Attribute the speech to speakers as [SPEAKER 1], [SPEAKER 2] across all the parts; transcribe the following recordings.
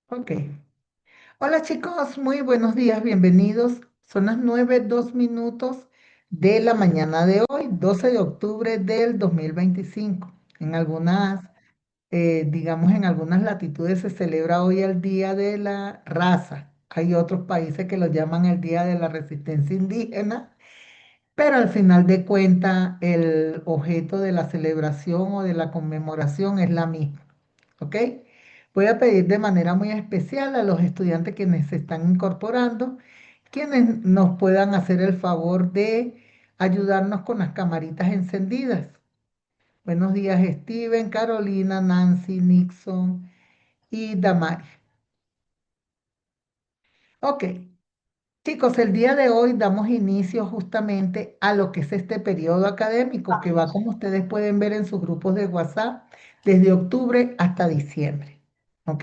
[SPEAKER 1] Ok. Hola chicos, muy buenos días, bienvenidos. Son las 9:02 de la mañana de hoy, 12 de octubre del 2025. En algunas, digamos, en algunas latitudes se celebra hoy el Día de la Raza. Hay otros países que lo llaman el Día de la Resistencia Indígena, pero al final de cuentas el objeto de la celebración o de la conmemoración es la misma. ¿Ok? Voy a pedir de manera muy especial a los estudiantes quienes se están incorporando, quienes nos puedan hacer el favor de ayudarnos con las camaritas encendidas. Buenos días, Steven, Carolina, Nancy, Nixon y Damari. Ok, chicos, el día de hoy damos inicio justamente a lo que es este periodo académico que va, como ustedes pueden ver en sus grupos de WhatsApp, desde octubre hasta diciembre. ¿Ok?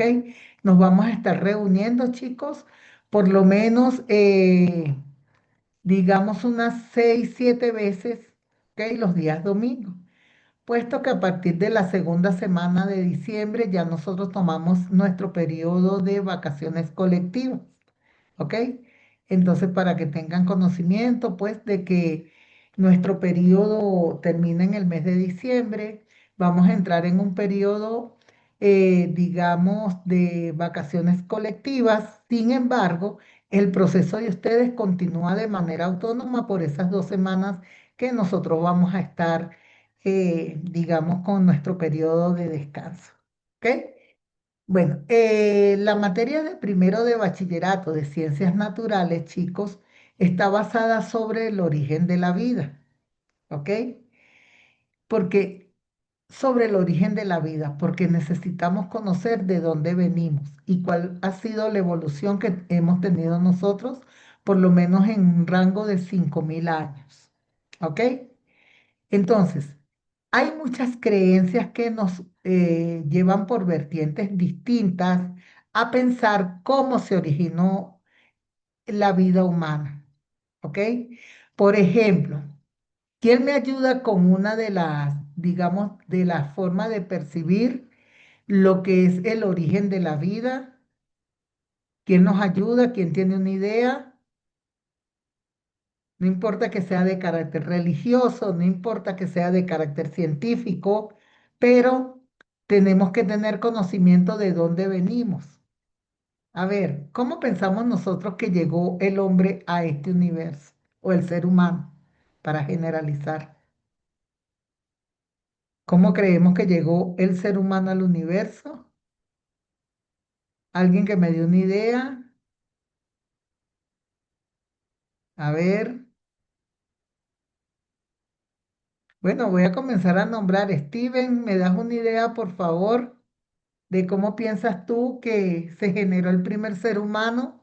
[SPEAKER 1] Nos vamos a estar reuniendo, chicos, por lo menos, digamos, unas 6, 7 veces, ¿ok? Los días domingos, puesto que a partir de la segunda semana de diciembre ya nosotros tomamos nuestro periodo de vacaciones colectivas. ¿Ok? Entonces, para que tengan conocimiento, pues, de que nuestro periodo termina en el mes de diciembre, vamos a entrar en un periodo, digamos, de vacaciones colectivas. Sin embargo, el proceso de ustedes continúa de manera autónoma por esas 2 semanas que nosotros vamos a estar, digamos, con nuestro periodo de descanso. ¿Ok? Bueno, la materia de primero de bachillerato de ciencias naturales, chicos, está basada sobre el origen de la vida, ¿ok? Porque sobre el origen de la vida, porque necesitamos conocer de dónde venimos y cuál ha sido la evolución que hemos tenido nosotros, por lo menos en un rango de 5.000 años, ¿ok? Entonces, hay muchas creencias que nos llevan por vertientes distintas a pensar cómo se originó la vida humana, ¿ok? Por ejemplo, ¿quién me ayuda con una de las, digamos, de la forma de percibir lo que es el origen de la vida? ¿Quién nos ayuda? ¿Quién tiene una idea? No importa que sea de carácter religioso, no importa que sea de carácter científico, pero tenemos que tener conocimiento de dónde venimos. A ver, ¿cómo pensamos nosotros que llegó el hombre a este universo o el ser humano, para generalizar? ¿Cómo creemos que llegó el ser humano al universo? ¿Alguien que me dio una idea? A ver, bueno, voy a comenzar a nombrar. Steven, ¿me das una idea, por favor, de cómo piensas tú que se generó el primer ser humano?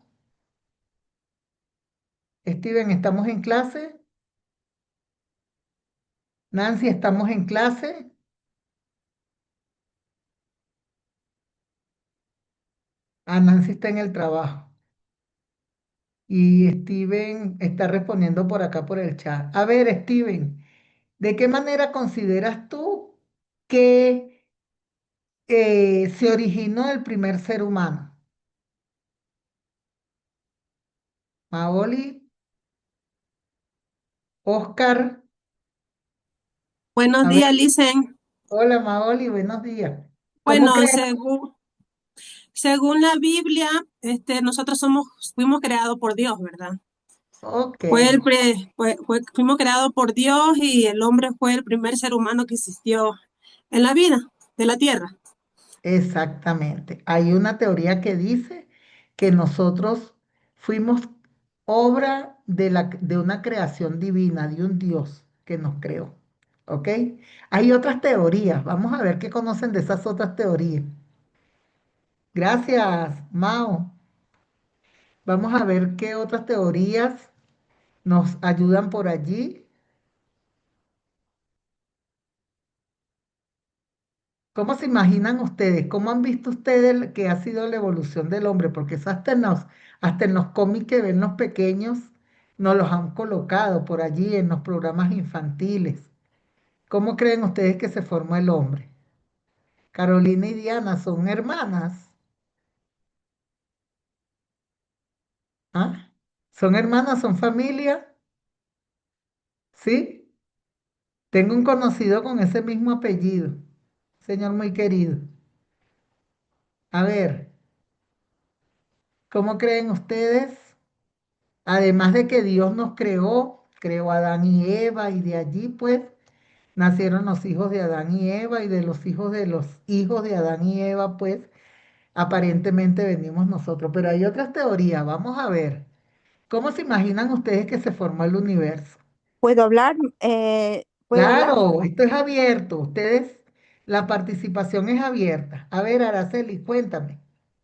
[SPEAKER 1] Steven, ¿estamos en clase? Nancy, ¿estamos en clase? Ah, Nancy está en el trabajo. Y Steven está respondiendo por acá por el chat. A ver, Steven, ¿de qué manera consideras tú que se originó el primer ser humano? Maoli, Oscar,
[SPEAKER 2] Buenos
[SPEAKER 1] a ver,
[SPEAKER 2] días, Licen.
[SPEAKER 1] hola Maoli, buenos días. ¿Cómo
[SPEAKER 2] Bueno,
[SPEAKER 1] crees?
[SPEAKER 2] según la Biblia, nosotros fuimos creados por Dios, ¿verdad?
[SPEAKER 1] Ok,
[SPEAKER 2] Fuimos creados por Dios y el hombre fue el primer ser humano que existió en la vida de la tierra.
[SPEAKER 1] exactamente. Hay una teoría que dice que nosotros fuimos obra de una creación divina, de un Dios que nos creó. ¿Ok? Hay otras teorías. Vamos a ver qué conocen de esas otras teorías. Gracias, Mao. Vamos a ver qué otras teorías nos ayudan por allí. ¿Cómo se imaginan ustedes? ¿Cómo han visto ustedes que ha sido la evolución del hombre? Porque eso hasta en los cómics que ven los pequeños nos los han colocado por allí en los programas infantiles. ¿Cómo creen ustedes que se formó el hombre? Carolina y Diana son hermanas. ¿Ah? ¿Son hermanas, son familia? ¿Sí? Tengo un conocido con ese mismo apellido, señor muy querido. A ver, ¿cómo creen ustedes? Además de que Dios nos creó, creó a Adán y Eva, y de allí pues nacieron los hijos de Adán y Eva, y de los hijos de Adán y Eva, pues aparentemente venimos nosotros. Pero hay otras teorías, vamos a ver. ¿Cómo se imaginan ustedes que se formó el universo?
[SPEAKER 3] ¿Puedo hablar? ¿Puedo hablar?
[SPEAKER 1] Claro, esto es abierto. Ustedes, la participación es abierta. A ver, Araceli, cuéntame.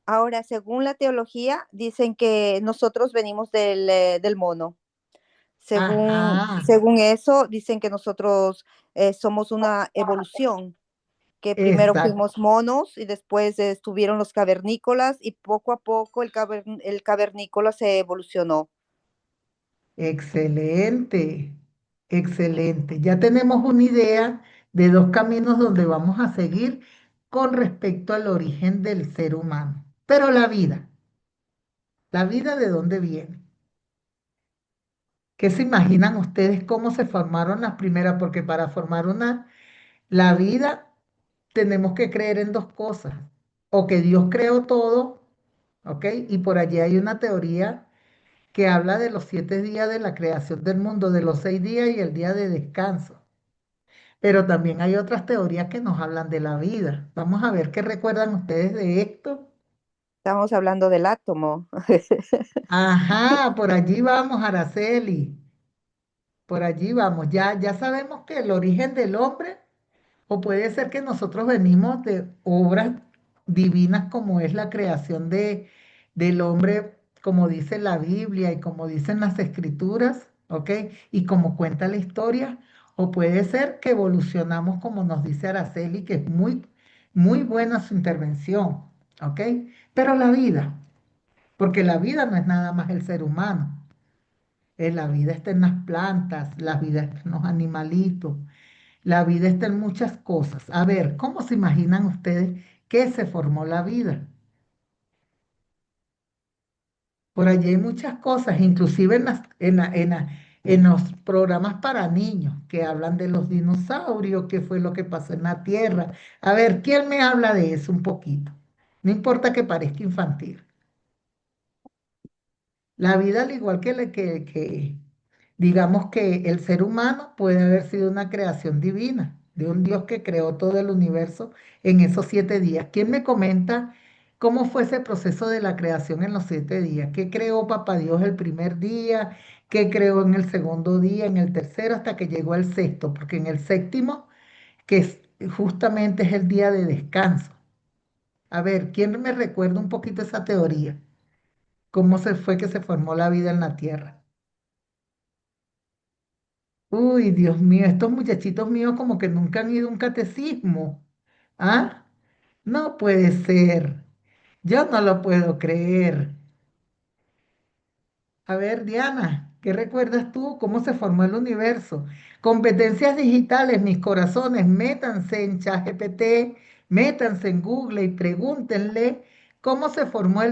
[SPEAKER 3] Ahora, según la teología, dicen que nosotros venimos del mono.
[SPEAKER 1] Ajá,
[SPEAKER 3] Según eso, dicen que nosotros somos una evolución, que primero
[SPEAKER 1] exacto.
[SPEAKER 3] fuimos monos y después estuvieron los cavernícolas y poco a poco el cavernícola se evolucionó.
[SPEAKER 1] Excelente, excelente. Ya tenemos una idea de dos caminos donde vamos a seguir con respecto al origen del ser humano. Pero la vida de dónde viene. ¿Qué se imaginan ustedes cómo se formaron las primeras? Porque para formar la vida tenemos que creer en dos cosas. O que Dios creó todo, ¿ok? Y por allí hay una teoría que habla de los 7 días de la creación del mundo, de los 6 días y el día de descanso. Pero también hay otras teorías que nos hablan de la vida. Vamos a ver qué recuerdan ustedes de esto.
[SPEAKER 3] Estamos hablando del átomo.
[SPEAKER 1] Ajá, por allí vamos, Araceli. Por allí vamos. Ya sabemos que el origen del hombre, o puede ser que nosotros venimos de obras divinas como es la creación del hombre, como dice la Biblia y como dicen las escrituras, ¿ok? Y como cuenta la historia, o puede ser que evolucionamos como nos dice Araceli, que es muy, muy buena su intervención, ¿ok? Pero la vida, porque la vida no es nada más el ser humano, la vida está en las plantas, la vida está en los animalitos, la vida está en muchas cosas. A ver, ¿cómo se imaginan ustedes que se formó la vida? Por allí hay muchas cosas, inclusive en los programas para niños que hablan de los dinosaurios, qué fue lo que pasó en la Tierra. A ver, ¿quién me habla de eso un poquito? No importa que parezca infantil. La vida, al igual que digamos que el ser humano puede haber sido una creación divina, de un Dios que creó todo el universo en esos 7 días. ¿Quién me comenta cómo fue ese proceso de la creación en los 7 días? ¿Qué creó Papá Dios el primer día? ¿Qué creó en el segundo día, en el tercero, hasta que llegó al sexto? Porque en el séptimo, justamente es el día de descanso. A ver, ¿quién me recuerda un poquito esa teoría? ¿Cómo se fue que se formó la vida en la tierra? Uy, Dios mío, estos muchachitos míos como que nunca han ido a un catecismo. ¿Ah? No puede ser. Yo no lo puedo creer. A ver, Diana, ¿qué recuerdas tú? ¿Cómo se formó el universo? Competencias digitales, mis corazones, métanse en ChatGPT, métanse en Google y pregúntenle cómo se formó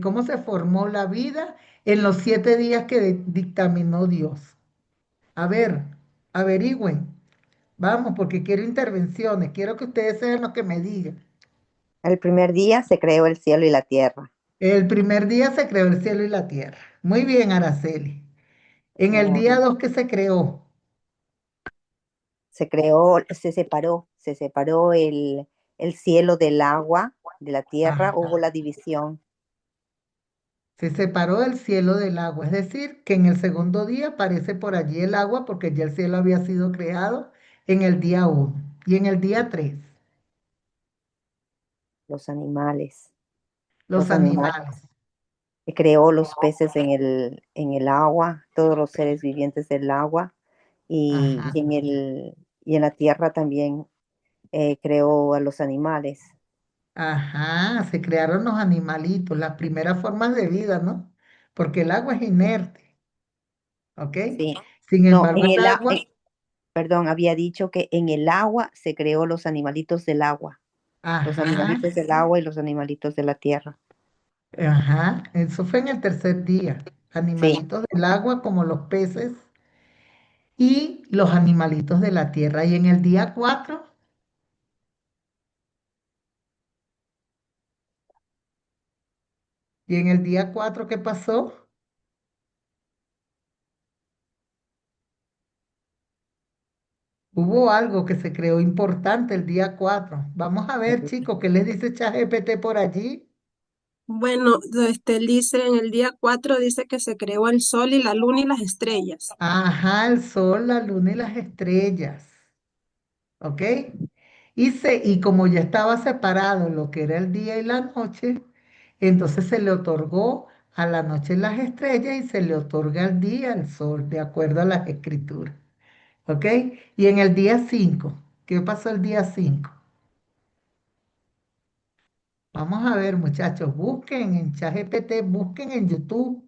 [SPEAKER 1] cómo se formó la vida en los 7 días que dictaminó Dios. A ver, averigüen. Vamos, porque quiero intervenciones, quiero que ustedes sean los que me digan.
[SPEAKER 3] El primer día se creó el cielo y la tierra.
[SPEAKER 1] El primer día se creó el cielo y la tierra. Muy bien, Araceli. En el
[SPEAKER 3] Muy
[SPEAKER 1] día
[SPEAKER 3] bien.
[SPEAKER 1] 2 que se creó.
[SPEAKER 3] Se separó el cielo del agua, de la tierra,
[SPEAKER 1] Ajá.
[SPEAKER 3] hubo la división.
[SPEAKER 1] Se separó el cielo del agua. Es decir, que en el segundo día aparece por allí el agua porque ya el cielo había sido creado en el día 1 y en el día 3
[SPEAKER 3] Los animales,
[SPEAKER 1] los
[SPEAKER 3] los animales.
[SPEAKER 1] animales.
[SPEAKER 3] Creó los peces en el agua, todos los seres vivientes del agua
[SPEAKER 1] Ajá.
[SPEAKER 3] y en la tierra también creó a los animales.
[SPEAKER 1] Ajá, se crearon los animalitos, las primeras formas de vida, ¿no? Porque el agua es inerte, ¿ok?
[SPEAKER 3] Sí.
[SPEAKER 1] Sin
[SPEAKER 3] No,
[SPEAKER 1] embargo, el agua,
[SPEAKER 3] perdón, había dicho que en el agua se creó los animalitos del agua
[SPEAKER 1] ajá,
[SPEAKER 3] y los animalitos de la tierra.
[SPEAKER 1] Ajá, eso fue en el tercer día.
[SPEAKER 3] Sí.
[SPEAKER 1] Animalitos del agua como los peces y los animalitos de la tierra. Y en el día 4, y en el día 4, ¿qué pasó? Hubo algo que se creó importante el día 4. Vamos a ver, chicos, ¿qué les dice ChatGPT por allí?
[SPEAKER 2] Bueno, él dice en el día 4 dice que se creó el sol y la luna y las estrellas.
[SPEAKER 1] Ajá, el sol, la luna y las estrellas. ¿Ok? Y como ya estaba separado lo que era el día y la noche, entonces se le otorgó a la noche las estrellas y se le otorga al día el sol, de acuerdo a las escrituras. ¿Ok? Y en el día 5, ¿qué pasó el día 5? Vamos a ver, muchachos, busquen en ChatGPT, busquen en YouTube.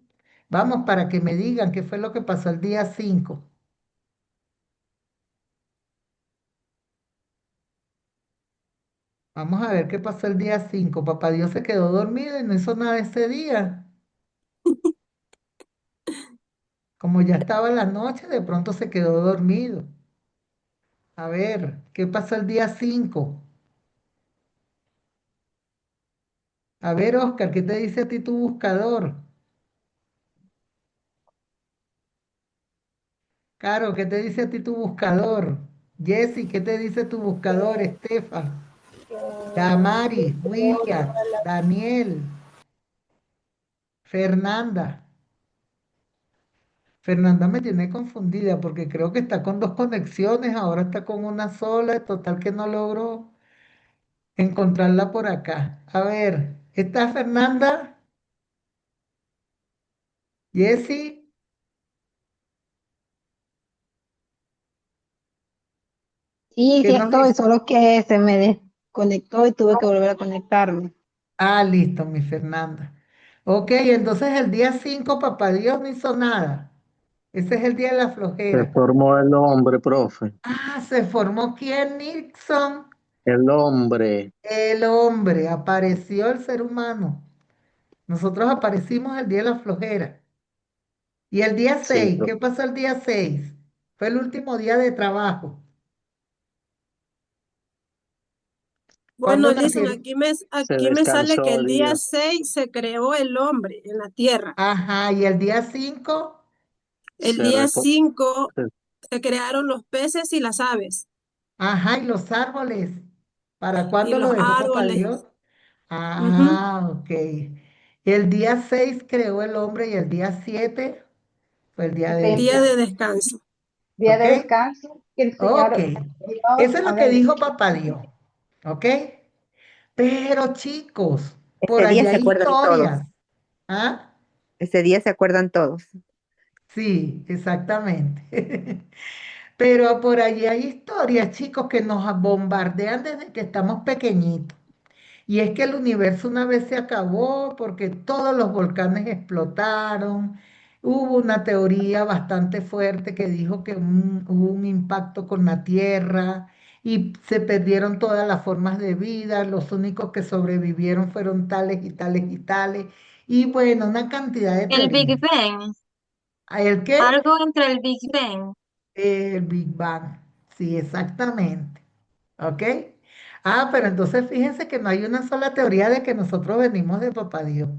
[SPEAKER 1] Vamos para que me digan qué fue lo que pasó el día 5. Vamos a ver qué pasó el día 5. Papá Dios se quedó dormido y no hizo nada ese día. Como ya estaba la noche, de pronto se quedó dormido. A ver, ¿qué pasó el día 5? A ver, Oscar, ¿qué te dice a ti tu buscador? Caro, ¿qué te dice a ti tu buscador? Jessy, ¿qué te dice tu buscador? Estefan, Damari, William, Daniel, Fernanda. Fernanda me tiene confundida porque creo que está con dos conexiones, ahora está con una sola, total que no logro encontrarla por acá. A ver, ¿está Fernanda? Jessy,
[SPEAKER 4] Sí,
[SPEAKER 1] ¿qué
[SPEAKER 4] sí
[SPEAKER 1] nos
[SPEAKER 4] estoy,
[SPEAKER 1] dice?
[SPEAKER 4] solo que se me desconectó y tuve que volver a conectarme.
[SPEAKER 1] Ah, listo, mi Fernanda. Ok, entonces el día 5, papá Dios no hizo nada. Ese es el día de la
[SPEAKER 5] Se
[SPEAKER 1] flojera.
[SPEAKER 5] formó el hombre, profe.
[SPEAKER 1] Ah, se formó quién, Nixon.
[SPEAKER 5] El hombre.
[SPEAKER 1] El hombre, apareció el ser humano. Nosotros aparecimos el día de la flojera. Y el día
[SPEAKER 5] Sí,
[SPEAKER 1] 6, ¿qué pasó el día 6? Fue el último día de trabajo. ¿Cuándo
[SPEAKER 2] Bueno, listen,
[SPEAKER 1] nacieron?
[SPEAKER 5] se
[SPEAKER 2] aquí me sale que
[SPEAKER 5] descansó
[SPEAKER 2] el
[SPEAKER 5] el
[SPEAKER 2] día
[SPEAKER 5] día.
[SPEAKER 2] 6 se creó el hombre en la tierra.
[SPEAKER 1] Ajá, y el día 5.
[SPEAKER 2] El
[SPEAKER 5] Se
[SPEAKER 2] día
[SPEAKER 5] repo-
[SPEAKER 2] 5
[SPEAKER 5] se-
[SPEAKER 2] se crearon los peces y las aves
[SPEAKER 1] Ajá, y los árboles. ¿Para
[SPEAKER 2] y
[SPEAKER 1] cuándo lo
[SPEAKER 2] los
[SPEAKER 1] dejó papá Dios?
[SPEAKER 2] árboles. Ujú.
[SPEAKER 1] Ah, ok. El día 6 creó el hombre y el día 7 fue el día de
[SPEAKER 4] Este,
[SPEAKER 2] Día de
[SPEAKER 1] descanso.
[SPEAKER 2] descanso.
[SPEAKER 4] día
[SPEAKER 1] ¿Ok?
[SPEAKER 4] de descanso que el
[SPEAKER 1] Ok.
[SPEAKER 4] Señor Dios
[SPEAKER 1] Eso es lo que
[SPEAKER 4] había
[SPEAKER 1] dijo
[SPEAKER 4] hecho.
[SPEAKER 1] papá Dios. ¿Ok? Pero chicos, por
[SPEAKER 3] Ese día
[SPEAKER 1] allá
[SPEAKER 3] se
[SPEAKER 1] hay
[SPEAKER 3] acuerdan todos.
[SPEAKER 1] historias. ¿Ah?
[SPEAKER 3] Ese día se acuerdan todos.
[SPEAKER 1] Sí, exactamente. Pero por allí hay historias, chicos, que nos bombardean desde que estamos pequeñitos. Y es que el universo una vez se acabó porque todos los volcanes explotaron. Hubo una teoría bastante fuerte que dijo que hubo un impacto con la Tierra y se perdieron todas las formas de vida. Los únicos que sobrevivieron fueron tales y tales y tales. Y bueno, una cantidad de
[SPEAKER 6] El
[SPEAKER 1] teorías.
[SPEAKER 6] Big Bang,
[SPEAKER 1] ¿El qué?
[SPEAKER 6] algo entre el Big Bang.
[SPEAKER 1] El Big Bang. Sí, exactamente. ¿Ok? Ah, pero entonces fíjense que no hay una sola teoría de que nosotros venimos de Papá Dios,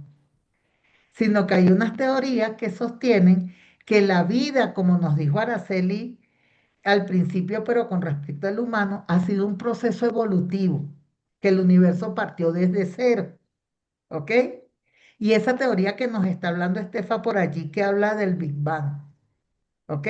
[SPEAKER 1] sino que hay unas teorías que sostienen que la vida, como nos dijo Araceli al principio, pero con respecto al humano, ha sido un proceso evolutivo, que el universo partió desde cero. ¿Ok? Y esa teoría que nos está hablando Estefa por allí, que habla del Big Bang. ¿Ok?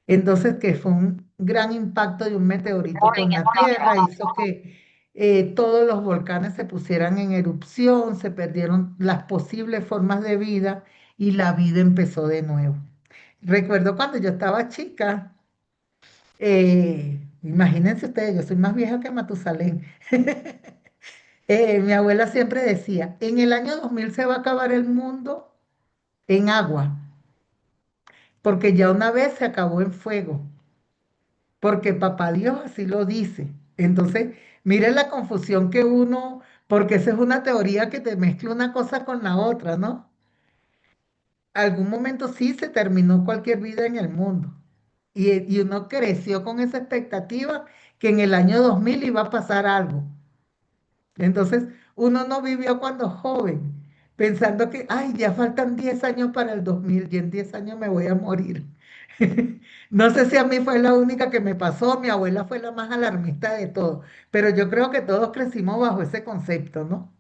[SPEAKER 1] Entonces, que fue un gran impacto de un meteorito con la Tierra, hizo que todos los volcanes se pusieran en erupción, se perdieron las posibles formas de vida y la vida empezó de nuevo. Recuerdo cuando yo estaba chica, imagínense ustedes, yo soy más vieja que Matusalén. Mi abuela siempre decía, en el año 2000 se va a acabar el mundo en agua, porque ya una vez se acabó en fuego. Porque papá Dios así lo dice. Entonces, miren la confusión que uno porque esa es una teoría que te mezcla una cosa con la otra, ¿no? Algún momento sí se terminó cualquier vida en el mundo. Y uno creció con esa expectativa que en el año 2000 iba a pasar algo. Entonces, uno no vivió cuando joven, pensando que, ay, ya faltan 10 años para el 2000 y en 10 años me voy a morir. No sé si a mí fue la única que me pasó, mi abuela fue la más alarmista de todo, pero yo creo que todos crecimos bajo ese concepto, ¿no?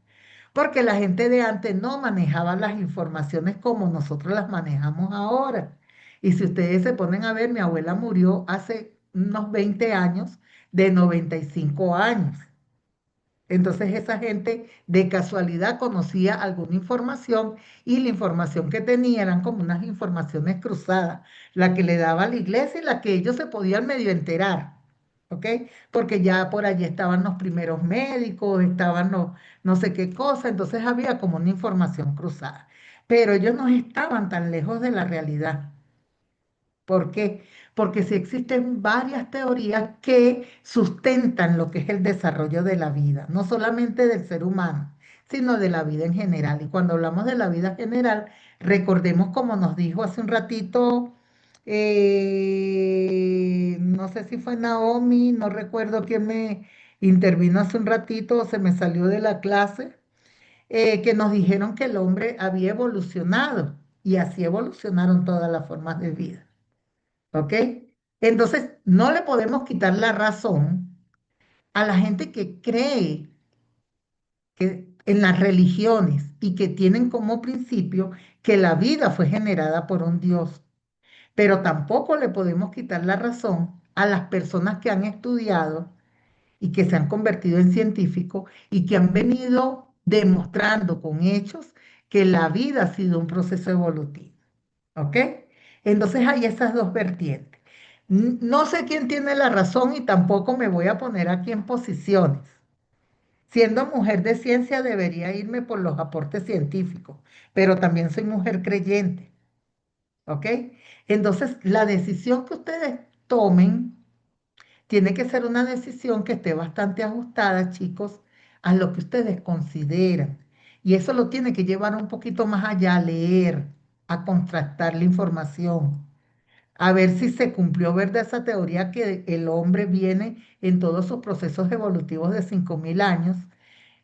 [SPEAKER 1] Porque la gente de antes no manejaba las informaciones como nosotros las manejamos ahora. Y si ustedes se ponen a ver, mi abuela murió hace unos 20 años de 95 años. Entonces esa gente de casualidad conocía alguna información y la información que tenía eran como unas informaciones cruzadas, la que le daba a la iglesia y la que ellos se podían medio enterar, ¿ok? Porque ya por allí estaban los primeros médicos, estaban los no sé qué cosa, entonces había como una información cruzada. Pero ellos no estaban tan lejos de la realidad. ¿Por qué? Porque sí existen varias teorías que sustentan lo que es el desarrollo de la vida, no solamente del ser humano, sino de la vida en general. Y cuando hablamos de la vida general, recordemos como nos dijo hace un ratito, no sé si fue Naomi, no recuerdo quién me intervino hace un ratito, se me salió de la clase, que nos dijeron que el hombre había evolucionado y así evolucionaron todas las formas de vida. ¿Ok? Entonces, no le podemos quitar la razón a la gente que cree que en las religiones y que tienen como principio que la vida fue generada por un Dios. Pero tampoco le podemos quitar la razón a las personas que han estudiado y que se han convertido en científicos y que han venido demostrando con hechos que la vida ha sido un proceso evolutivo. ¿Ok? Entonces hay esas dos vertientes. No sé quién tiene la razón y tampoco me voy a poner aquí en posiciones. Siendo mujer de ciencia debería irme por los aportes científicos, pero también soy mujer creyente, ¿ok? Entonces la decisión que ustedes tomen tiene que ser una decisión que esté bastante ajustada, chicos, a lo que ustedes consideran. Y eso lo tiene que llevar un poquito más allá, a leer, a contrastar la información, a ver si se cumplió, ¿verdad? Esa teoría que el hombre viene en todos sus procesos evolutivos de 5.000 años,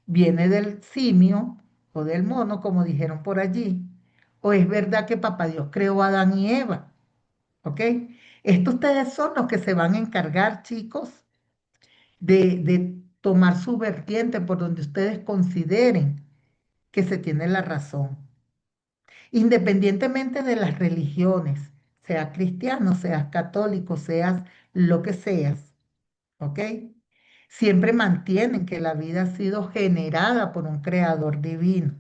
[SPEAKER 1] viene del simio o del mono, como dijeron por allí, o es verdad que Papá Dios creó a Adán y Eva, ¿ok? Estos ustedes son los que se van a encargar, chicos, de tomar su vertiente por donde ustedes consideren que se tiene la razón, independientemente de las religiones, seas cristiano, seas católico, seas lo que seas, ¿ok? Siempre mantienen que la vida ha sido generada por un creador divino,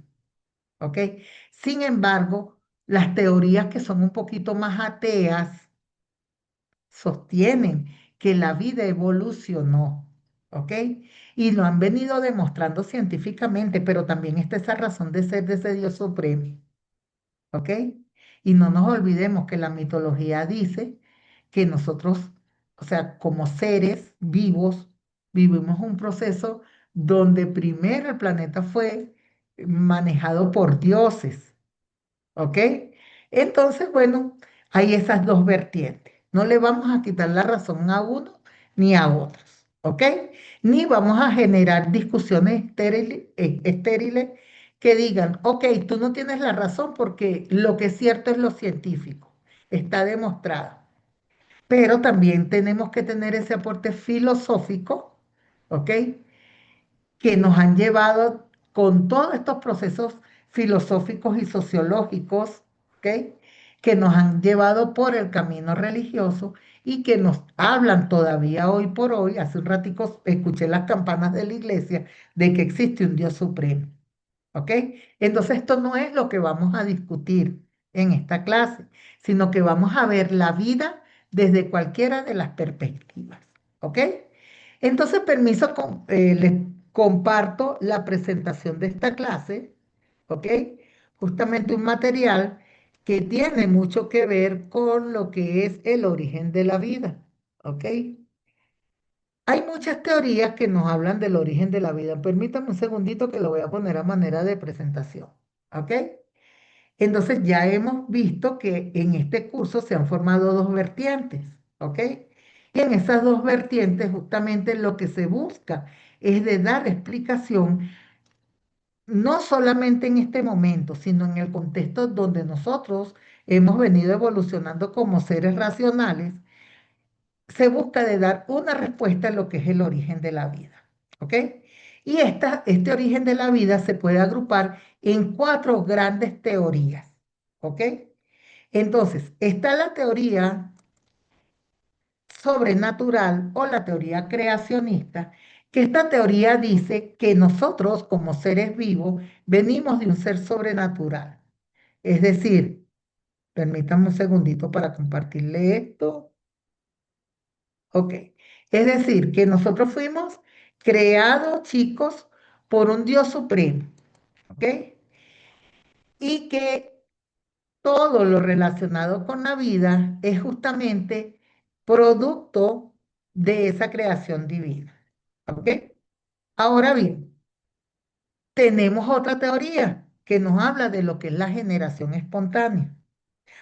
[SPEAKER 1] ¿ok? Sin embargo, las teorías que son un poquito más ateas sostienen que la vida evolucionó, ¿ok? Y lo han venido demostrando científicamente, pero también está esa razón de ser de ese Dios supremo. ¿Ok? Y no nos olvidemos que la mitología dice que nosotros, o sea, como seres vivos, vivimos un proceso donde primero el planeta fue manejado por dioses. ¿Ok? Entonces, bueno, hay esas dos vertientes. No le vamos a quitar la razón a uno ni a otros. ¿Ok? Ni vamos a generar discusiones estériles que digan, ok, tú no tienes la razón porque lo que es cierto es lo científico. Está demostrado. Pero también tenemos que tener ese aporte filosófico, ¿ok? Que nos han llevado con todos estos procesos filosóficos y sociológicos, ¿ok? Que nos han llevado por el camino religioso y que nos hablan todavía hoy por hoy. Hace un ratico escuché las campanas de la iglesia de que existe un Dios supremo, ¿ok? Entonces esto no es lo que vamos a discutir en esta clase, sino que vamos a ver la vida desde cualquiera de las perspectivas, ¿ok? Entonces, permiso, les comparto la presentación de esta clase, ¿ok? Justamente un material que tiene mucho que ver con lo que es el origen de la vida, ¿ok? Hay muchas teorías que nos hablan del origen de la vida. Permítame un segundito que lo voy a poner a manera de presentación. ¿Ok? Entonces ya hemos visto que en este curso se han formado dos vertientes. ¿Ok? Y en esas dos vertientes justamente lo que se busca es de dar explicación no solamente en este momento, sino en el contexto donde nosotros hemos venido evolucionando como seres racionales, se busca de dar una respuesta a lo que es el origen de la vida. ¿Ok? Y este origen de la vida se puede agrupar en cuatro grandes teorías. ¿Ok? Entonces, está la teoría sobrenatural o la teoría creacionista, que esta teoría dice que nosotros como seres vivos venimos de un ser sobrenatural. Es decir, permítame un segundito para compartirle esto. Ok. Es decir, que nosotros fuimos creados, chicos, por un Dios supremo. ¿Ok? Y que todo lo relacionado con la vida es justamente producto de esa creación divina. ¿Ok? Ahora bien, tenemos otra teoría que nos habla de lo que es la generación espontánea.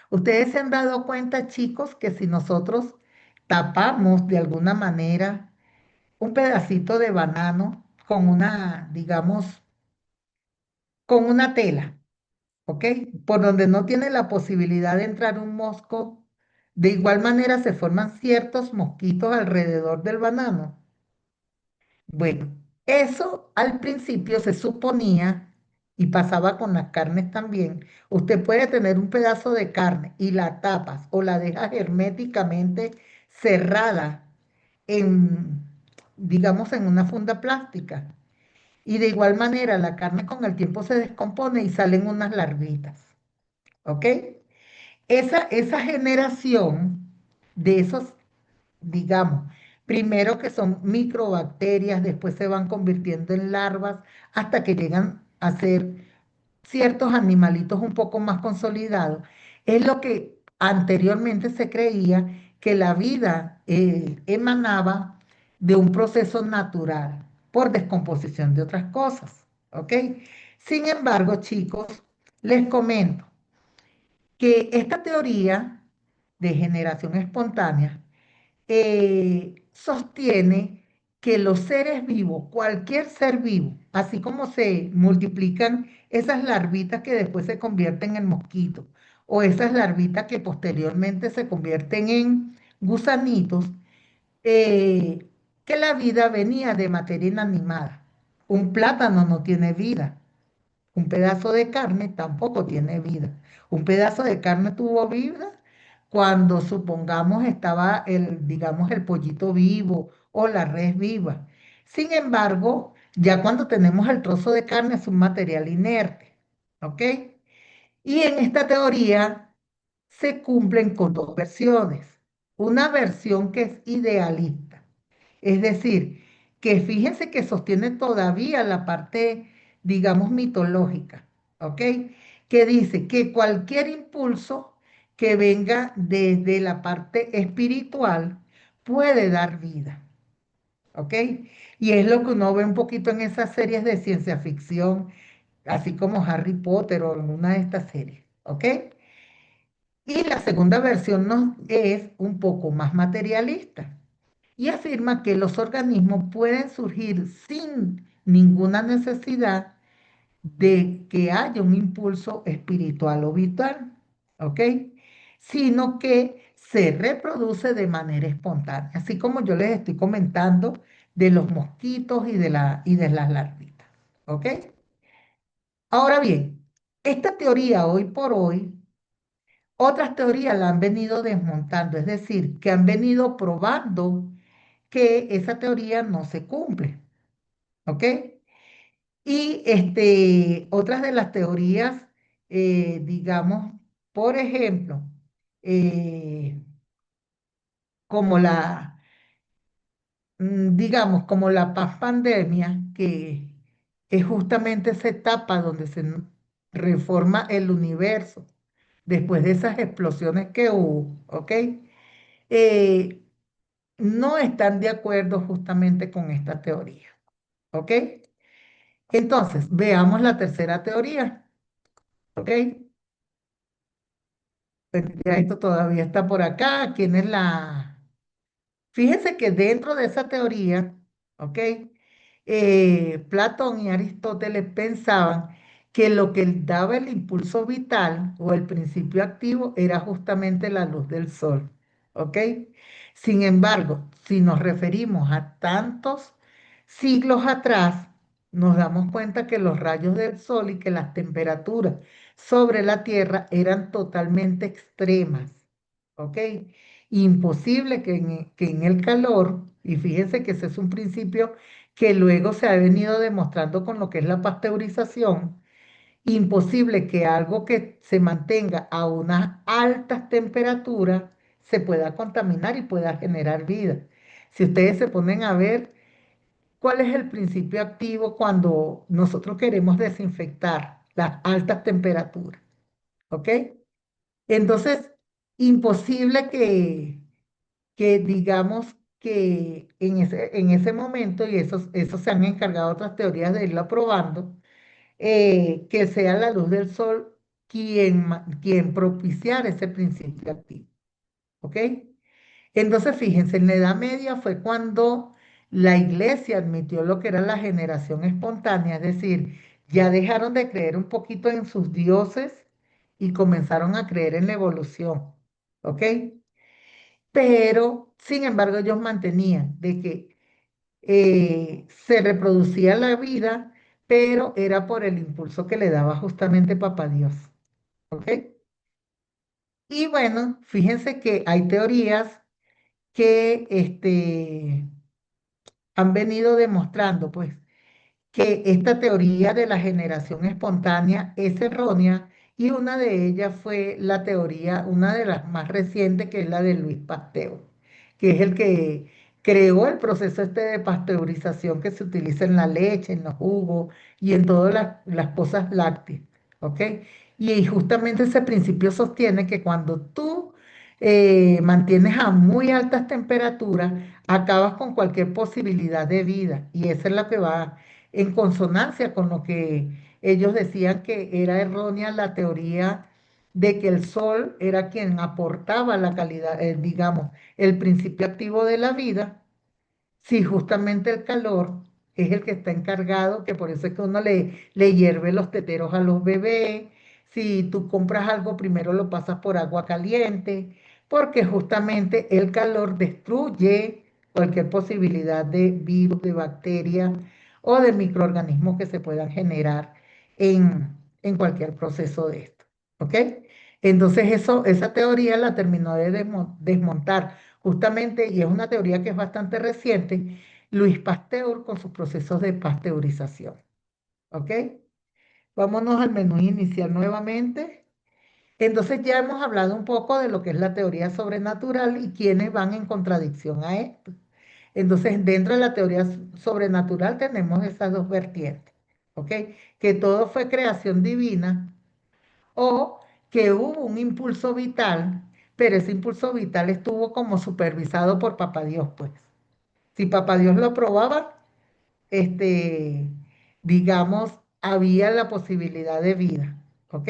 [SPEAKER 1] Ustedes se han dado cuenta, chicos, que si nosotros tapamos de alguna manera un pedacito de banano con una, digamos, con una tela, ¿ok? Por donde no tiene la posibilidad de entrar un mosco, de igual manera se forman ciertos mosquitos alrededor del banano. Bueno, eso al principio se suponía, y pasaba con las carnes también, usted puede tener un pedazo de carne y la tapas o la dejas herméticamente cerrada en, digamos, en una funda plástica. Y de igual manera la carne con el tiempo se descompone y salen unas larvitas. ¿Ok? Esa generación de esos, digamos, primero que son microbacterias, después se van convirtiendo en larvas hasta que llegan a ser ciertos animalitos un poco más consolidados, es lo que anteriormente se creía que la vida emanaba de un proceso natural por descomposición de otras cosas. ¿Ok? Sin embargo, chicos, les comento que esta teoría de generación espontánea sostiene que los seres vivos, cualquier ser vivo, así como se multiplican esas larvitas que después se convierten en mosquitos, o esas larvitas que posteriormente se convierten en gusanitos, eh, que la vida venía de materia inanimada. Un plátano no tiene vida. Un pedazo de carne tampoco tiene vida. Un pedazo de carne tuvo vida cuando supongamos estaba el, digamos, el pollito vivo o la res viva. Sin embargo, ya cuando tenemos el trozo de carne es un material inerte, ¿ok? Y en esta teoría se cumplen con dos versiones. Una versión que es idealista, es decir, que fíjense que sostiene todavía la parte, digamos, mitológica, ¿ok? Que dice que cualquier impulso que venga desde la parte espiritual puede dar vida, ¿ok? Y es lo que uno ve un poquito en esas series de ciencia ficción, así como Harry Potter o en una de estas series, ¿ok? Y la segunda versión nos es un poco más materialista y afirma que los organismos pueden surgir sin ninguna necesidad de que haya un impulso espiritual o vital, ¿ok? Sino que se reproduce de manera espontánea, así como yo les estoy comentando de los mosquitos y de las larvitas, ¿ok? Ahora bien, esta teoría hoy por hoy, otras teorías la han venido desmontando, es decir, que han venido probando que esa teoría no se cumple, ¿ok? Y otras de las teorías, digamos, por ejemplo, eh, como digamos, como la paz pandemia, que es justamente esa etapa donde se reforma el universo después de esas explosiones que hubo, ¿ok? Eh, no están de acuerdo justamente con esta teoría. ¿Ok? Entonces, veamos la tercera teoría. ¿Ok? Pues ya esto todavía está por acá. ¿Quién es la...? Fíjense que dentro de esa teoría, ¿ok? Platón y Aristóteles pensaban que lo que daba el impulso vital o el principio activo era justamente la luz del sol, ¿ok? Sin embargo, si nos referimos a tantos siglos atrás, nos damos cuenta que los rayos del sol y que las temperaturas sobre la Tierra eran totalmente extremas, ¿ok? Imposible que en el calor, y fíjense que ese es un principio que luego se ha venido demostrando con lo que es la pasteurización, imposible que algo que se mantenga a unas altas temperaturas se pueda contaminar y pueda generar vida. Si ustedes se ponen a ver cuál es el principio activo cuando nosotros queremos desinfectar las altas temperaturas, ¿ok? Entonces, imposible que digamos que en ese momento, y eso se han encargado otras teorías de irlo probando, que sea la luz del sol quien propiciara ese principio activo. ¿Ok? Entonces, fíjense, en la Edad Media fue cuando la iglesia admitió lo que era la generación espontánea, es decir, ya dejaron de creer un poquito en sus dioses y comenzaron a creer en la evolución. ¿Ok? Pero, sin embargo, ellos mantenían de que se reproducía la vida, pero era por el impulso que le daba justamente Papá Dios. ¿Ok? Y bueno, fíjense que hay teorías que han venido demostrando, pues, que esta teoría de la generación espontánea es errónea y una de ellas fue la teoría, una de las más recientes, que es la de Luis Pasteur, que es el que creó el proceso este de pasteurización que se utiliza en la leche, en los jugos y en todas las cosas lácteas, ¿ok? Y justamente ese principio sostiene que cuando tú mantienes a muy altas temperaturas, acabas con cualquier posibilidad de vida y esa es la que va en consonancia con lo que ellos decían que era errónea la teoría de que el sol era quien aportaba la calidad, digamos, el principio activo de la vida, si justamente el calor es el que está encargado, que por eso es que uno le hierve los teteros a los bebés, si tú compras algo primero lo pasas por agua caliente, porque justamente el calor destruye cualquier posibilidad de virus, de bacteria o de microorganismos que se puedan generar en cualquier proceso de esto. ¿Ok? Entonces esa teoría la terminó de desmontar justamente, y es una teoría que es bastante reciente, Luis Pasteur con sus procesos de pasteurización. ¿Ok? Vámonos al menú inicial nuevamente. Entonces ya hemos hablado un poco de lo que es la teoría sobrenatural y quiénes van en contradicción a esto. Entonces, dentro de la teoría sobrenatural tenemos esas dos vertientes, ¿ok? Que todo fue creación divina o que hubo un impulso vital, pero ese impulso vital estuvo como supervisado por Papá Dios, pues. Si Papá Dios lo aprobaba, este, digamos, había la posibilidad de vida, ¿ok?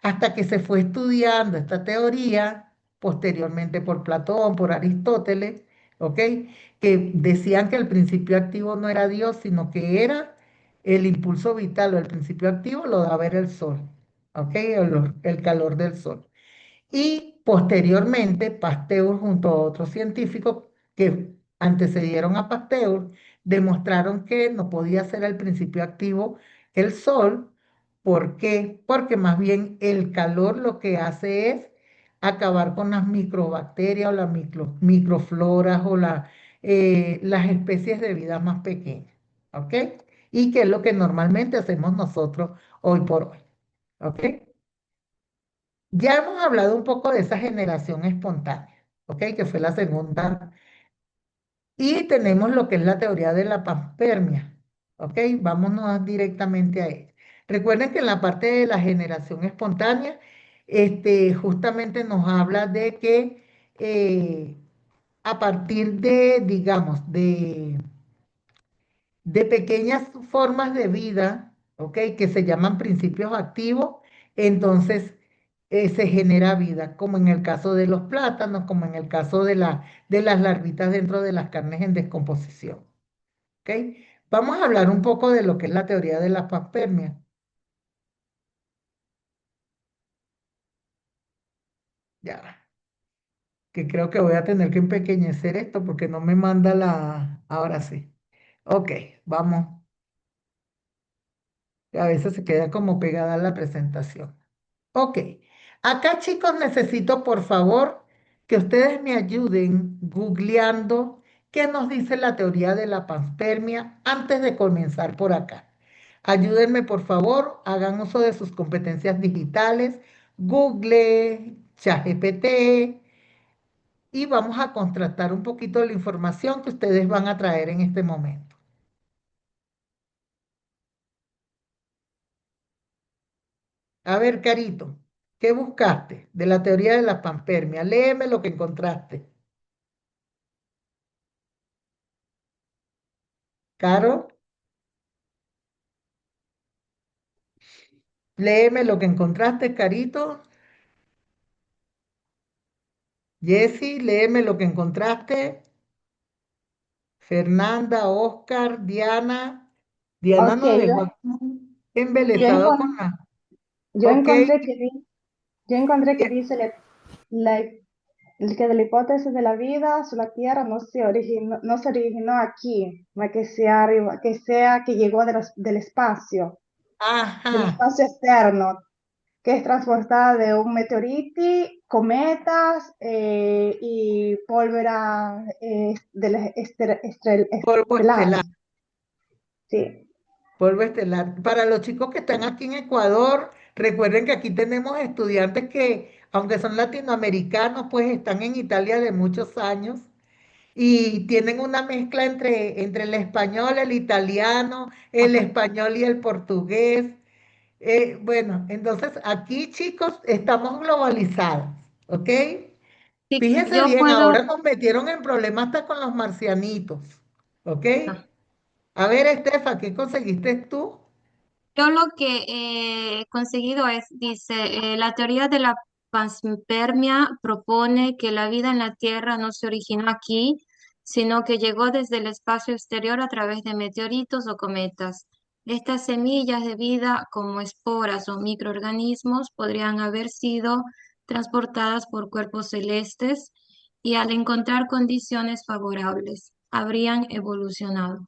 [SPEAKER 1] Hasta que se fue estudiando esta teoría, posteriormente por Platón, por Aristóteles, ¿ok? Que decían que el principio activo no era Dios, sino que era el impulso vital o el principio activo lo daba era el sol, ¿ok? El calor del sol. Y posteriormente, Pasteur junto a otros científicos que antecedieron a Pasteur demostraron que no podía ser el principio activo el sol. ¿Por qué? Porque más bien el calor lo que hace es acabar con las microbacterias o las microfloras o las especies de vida más pequeñas. ¿Ok? Y que es lo que normalmente hacemos nosotros hoy por hoy. ¿Ok? Ya hemos hablado un poco de esa generación espontánea, ¿ok? Que fue la segunda. Y tenemos lo que es la teoría de la panspermia, ¿ok? Vámonos directamente a ella. Recuerden que en la parte de la generación espontánea, justamente nos habla de que a partir de, digamos, de pequeñas formas de vida, ¿ok? Que se llaman principios activos, entonces se genera vida, como en el caso de los plátanos, como en el caso de las larvitas dentro de las carnes en descomposición, ¿ok? Vamos a hablar un poco de lo que es la teoría de la panspermia. Ya, que creo que voy a tener que empequeñecer esto porque no me manda la... Ahora sí. Ok, vamos. A veces se queda como pegada la presentación. Ok, acá chicos necesito por favor que ustedes me ayuden googleando qué nos dice la teoría de la panspermia antes de comenzar por acá. Ayúdenme por favor, hagan uso de sus competencias digitales, Google, ChatGPT y vamos a contrastar un poquito la información que ustedes van a traer en este momento. A ver, Carito, ¿qué buscaste de la teoría de la panspermia? Léeme lo que encontraste. Caro, léeme lo que encontraste, Carito. Jessy, léeme lo que encontraste. Fernanda, Oscar, Diana. Diana
[SPEAKER 4] Ok,
[SPEAKER 1] nos dejó aquí
[SPEAKER 4] yo,
[SPEAKER 1] embelesado con
[SPEAKER 4] encon-
[SPEAKER 1] la...
[SPEAKER 4] yo
[SPEAKER 1] Ok,
[SPEAKER 4] encontré yo encontré que
[SPEAKER 1] bien.
[SPEAKER 4] dice que de la hipótesis de la vida sobre la Tierra no se originó aquí, ma que llegó del
[SPEAKER 1] Ajá,
[SPEAKER 4] espacio externo, que es transportada de un meteorito, cometas y pólvora
[SPEAKER 1] polvo estelar.
[SPEAKER 4] estelares. Sí.
[SPEAKER 1] Polvo estelar. Para los chicos que están aquí en Ecuador, recuerden que aquí tenemos estudiantes que, aunque son latinoamericanos, pues están en Italia de muchos años y tienen una mezcla entre el español, el italiano, el español y el portugués. Bueno, entonces aquí, chicos, estamos globalizados, ¿ok?
[SPEAKER 6] Sí,
[SPEAKER 1] Fíjense
[SPEAKER 6] yo
[SPEAKER 1] bien,
[SPEAKER 6] puedo,
[SPEAKER 1] ahora nos metieron en problemas hasta con los marcianitos, ¿ok?
[SPEAKER 6] ah,
[SPEAKER 1] A ver, Estefa, ¿qué conseguiste tú?
[SPEAKER 6] yo lo que he conseguido es, dice, la teoría de la panspermia propone que la vida en la Tierra no se originó aquí, sino que llegó desde el espacio exterior a través de meteoritos o cometas. Estas semillas de vida, como esporas o microorganismos, podrían haber sido transportadas por cuerpos celestes y al encontrar condiciones favorables, habrían evolucionado.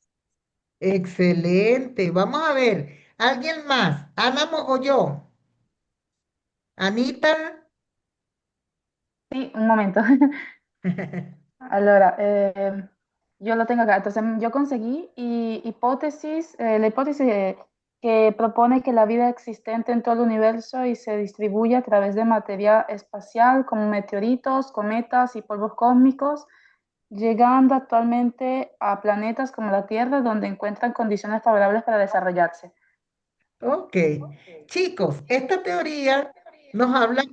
[SPEAKER 1] Excelente. Vamos a ver. ¿Alguien más? Ana o yo. Anita.
[SPEAKER 7] Sí, un momento. Allora, yo lo tengo acá. Entonces, yo conseguí la hipótesis que propone que la vida existente en todo el universo y se distribuye a través de materia espacial como meteoritos, cometas y polvos cósmicos, llegando actualmente a planetas como la Tierra, donde encuentran condiciones favorables para desarrollarse.
[SPEAKER 1] Ok. Chicos, esta teoría nos habla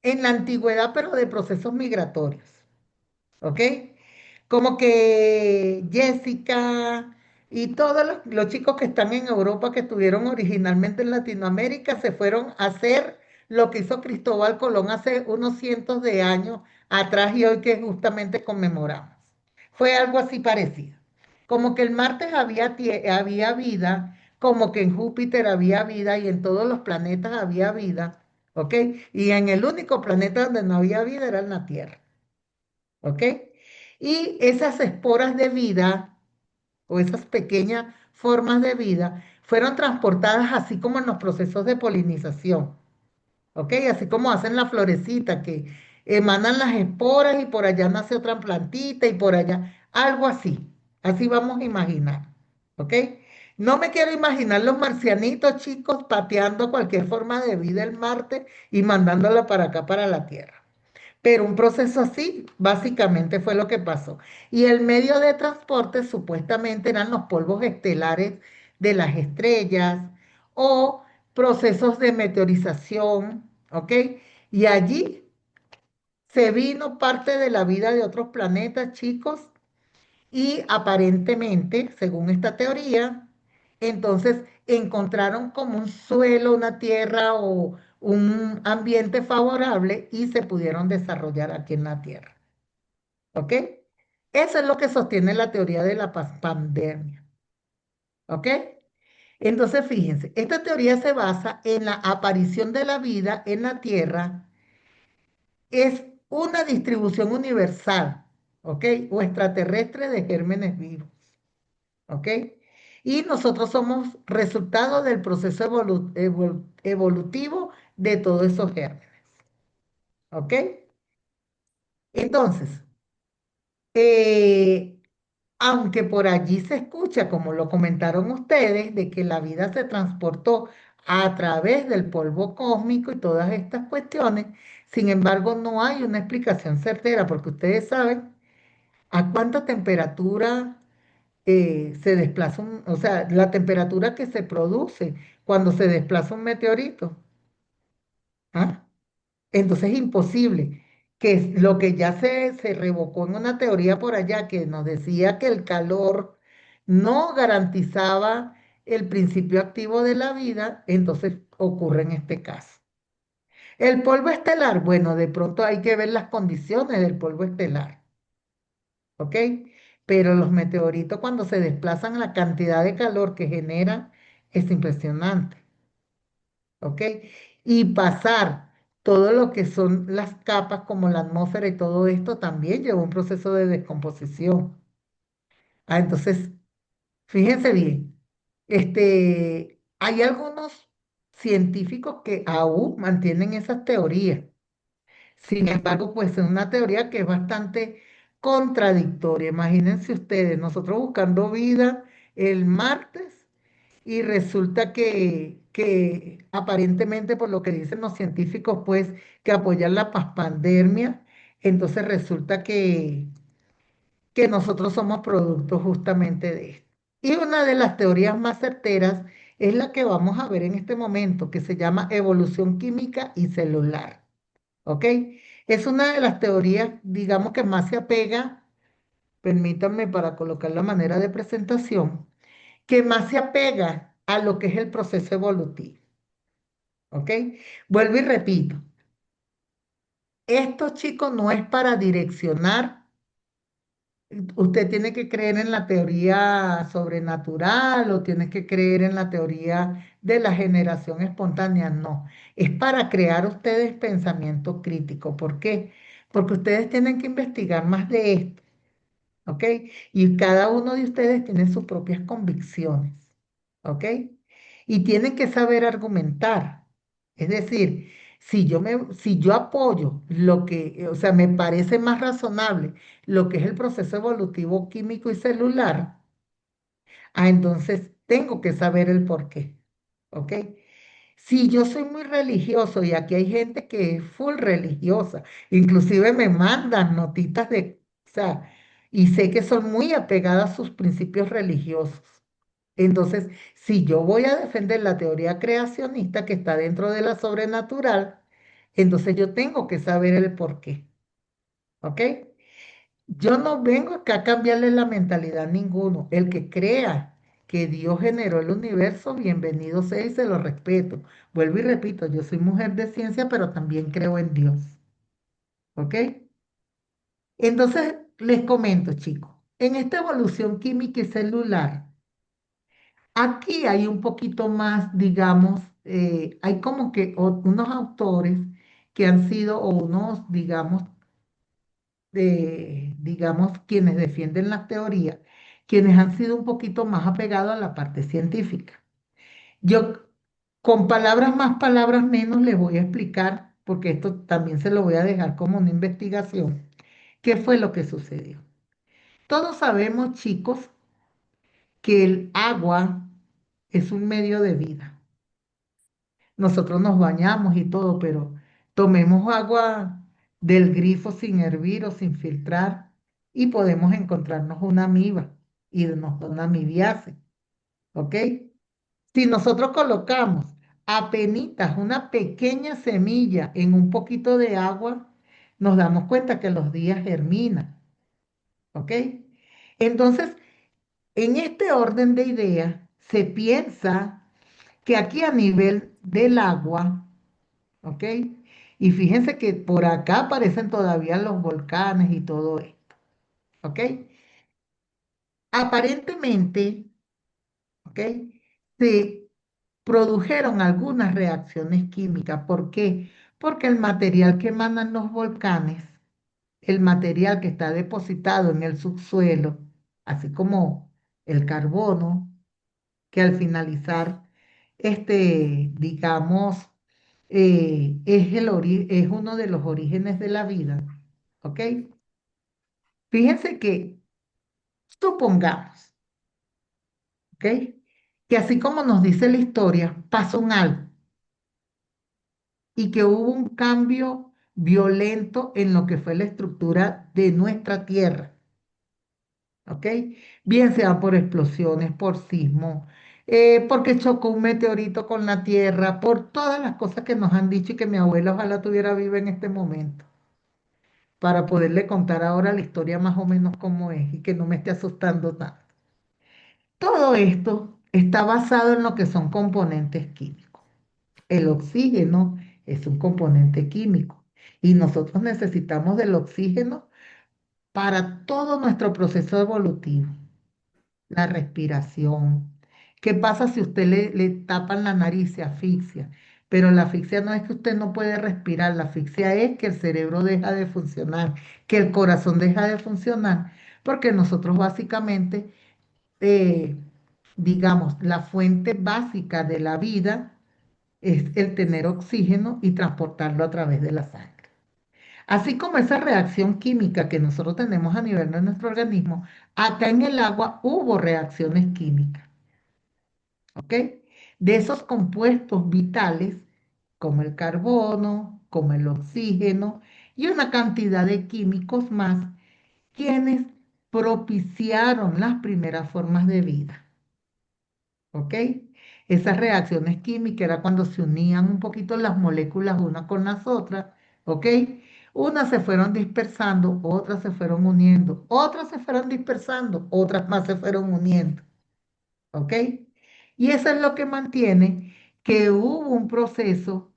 [SPEAKER 1] en la antigüedad, pero de procesos migratorios. ¿Ok? Como que Jessica y todos los chicos que están en Europa, que estuvieron originalmente en Latinoamérica, se fueron a hacer lo que hizo Cristóbal Colón hace unos cientos de años atrás y hoy que justamente conmemoramos. Fue algo así parecido. Como que el martes había vida, como que en Júpiter había vida y en todos los planetas había vida, ¿ok? Y en el único planeta donde no había vida era en la Tierra. ¿Ok? Y esas esporas de vida o esas pequeñas formas de vida fueron transportadas así como en los procesos de polinización. ¿Ok? Así como hacen la florecita, que emanan las esporas y por allá nace otra plantita y por allá, algo así. Así vamos a imaginar. ¿Ok? No me quiero imaginar los marcianitos chicos pateando cualquier forma de vida el Marte y mandándola para acá, para la Tierra. Pero un proceso así básicamente fue lo que pasó. Y el medio de transporte supuestamente eran los polvos estelares de las estrellas o procesos de meteorización, ¿ok? Y allí se vino parte de la vida de otros planetas, chicos, y aparentemente, según esta teoría, entonces encontraron como un suelo, una tierra o un ambiente favorable y se pudieron desarrollar aquí en la Tierra. ¿Ok? Eso es lo que sostiene la teoría de la pandemia. ¿Ok? Entonces, fíjense, esta teoría se basa en la aparición de la vida en la Tierra. Es una distribución universal, ¿ok? O extraterrestre de gérmenes vivos. ¿Ok? Y nosotros somos resultado del proceso evolutivo de todos esos gérmenes. ¿Ok? Entonces, eh, aunque por allí se escucha, como lo comentaron ustedes, de que la vida se transportó a través del polvo cósmico y todas estas cuestiones, sin embargo, no hay una explicación certera, porque ustedes saben a cuánta temperatura se desplaza o sea, la temperatura que se produce cuando se desplaza un meteorito. ¿Ah? Entonces es imposible que lo que ya se revocó en una teoría por allá que nos decía que el calor no garantizaba el principio activo de la vida, entonces ocurre en este caso. El polvo estelar, bueno, de pronto hay que ver las condiciones del polvo estelar. ¿Ok? Pero los meteoritos cuando se desplazan, la cantidad de calor que generan es impresionante. ¿Ok? Y pasar todo lo que son las capas como la atmósfera y todo esto también lleva un proceso de descomposición. Entonces, fíjense bien, hay algunos científicos que aún mantienen esas teorías. Sin embargo, pues es una teoría que es bastante contradictoria. Imagínense ustedes, nosotros buscando vida el martes y resulta que aparentemente por lo que dicen los científicos, pues que apoyan la paspandemia, entonces resulta que nosotros somos producto justamente de esto. Y una de las teorías más certeras es la que vamos a ver en este momento, que se llama evolución química y celular. ¿Ok? Es una de las teorías, digamos, que más se apega, permítanme para colocar la manera de presentación, que más se apega a lo que es el proceso evolutivo. ¿Ok? Vuelvo y repito, esto, chicos, no es para direccionar. Usted tiene que creer en la teoría sobrenatural o tiene que creer en la teoría de la generación espontánea. No, es para crear ustedes pensamiento crítico. ¿Por qué? Porque ustedes tienen que investigar más de esto, ¿ok? Y cada uno de ustedes tiene sus propias convicciones, ¿ok? Y tienen que saber argumentar. Es decir, si yo apoyo lo que, o sea, me parece más razonable lo que es el proceso evolutivo químico y celular, entonces tengo que saber el por qué, ¿ok? Si yo soy muy religioso y aquí hay gente que es full religiosa, inclusive me mandan notitas o sea, y sé que son muy apegadas a sus principios religiosos. Entonces, si yo voy a defender la teoría creacionista que está dentro de la sobrenatural, entonces yo tengo que saber el por qué, ¿ok? Yo no vengo acá a cambiarle la mentalidad a ninguno. El que crea que Dios generó el universo, bienvenido sea y se lo respeto. Vuelvo y repito, yo soy mujer de ciencia, pero también creo en Dios. ¿Ok? Entonces, les comento, chicos, en esta evolución química y celular, aquí hay un poquito más, digamos, hay como que unos autores que han sido, o unos, digamos, quienes defienden las teorías, quienes han sido un poquito más apegados a la parte científica. Yo, con palabras más, palabras menos, les voy a explicar, porque esto también se lo voy a dejar como una investigación, qué fue lo que sucedió. Todos sabemos, chicos, que el agua es un medio de vida. Nosotros nos bañamos y todo, pero tomemos agua del grifo sin hervir o sin filtrar y podemos encontrarnos una amiba y nos da una amibiase, ¿ok? Si nosotros colocamos apenitas una pequeña semilla en un poquito de agua, nos damos cuenta que los días germinan, ¿ok? Entonces, en este orden de ideas, se piensa que aquí a nivel del agua, ¿ok? Y fíjense que por acá aparecen todavía los volcanes y todo esto, ¿ok? Aparentemente, ¿ok? Se produjeron algunas reacciones químicas. ¿Por qué? Porque el material que emanan los volcanes, el material que está depositado en el subsuelo, así como el carbono, que al finalizar, digamos, es uno de los orígenes de la vida, ¿ok? Fíjense que supongamos, ¿ok? Que así como nos dice la historia, pasó un algo y que hubo un cambio violento en lo que fue la estructura de nuestra Tierra, ¿ok? Bien sea por explosiones, por sismo, porque chocó un meteorito con la Tierra, por todas las cosas que nos han dicho y que mi abuela ojalá tuviera viva en este momento, para poderle contar ahora la historia más o menos como es y que no me esté asustando tanto. Todo esto está basado en lo que son componentes químicos. El oxígeno es un componente químico y nosotros necesitamos del oxígeno para todo nuestro proceso evolutivo, la respiración. ¿Qué pasa si usted le tapan la nariz, se asfixia? Pero la asfixia no es que usted no puede respirar, la asfixia es que el cerebro deja de funcionar, que el corazón deja de funcionar, porque nosotros básicamente, eh, digamos, la fuente básica de la vida es el tener oxígeno y transportarlo a través de la sangre. Así como esa reacción química que nosotros tenemos a nivel de nuestro organismo, acá en el agua hubo reacciones químicas, ¿ok? De esos compuestos vitales, como el carbono, como el oxígeno y una cantidad de químicos más, quienes propiciaron las primeras formas de vida. ¿Ok? Esas reacciones químicas era cuando se unían un poquito las moléculas unas con las otras, ¿ok? Unas se fueron dispersando, otras se fueron uniendo, otras se fueron dispersando, otras más se fueron uniendo, ¿ok? Y eso es lo que mantiene que hubo un proceso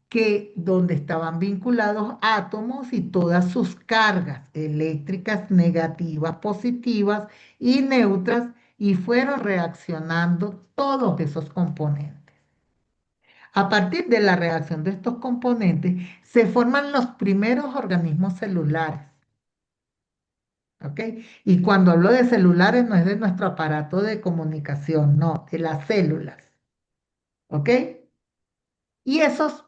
[SPEAKER 1] que donde estaban vinculados átomos y todas sus cargas eléctricas negativas, positivas y neutras y fueron reaccionando todos esos componentes. A partir de la reacción de estos componentes se forman los primeros organismos celulares. ¿Ok? Y cuando hablo de celulares no es de nuestro aparato de comunicación, no, de las células. ¿Ok? Y esas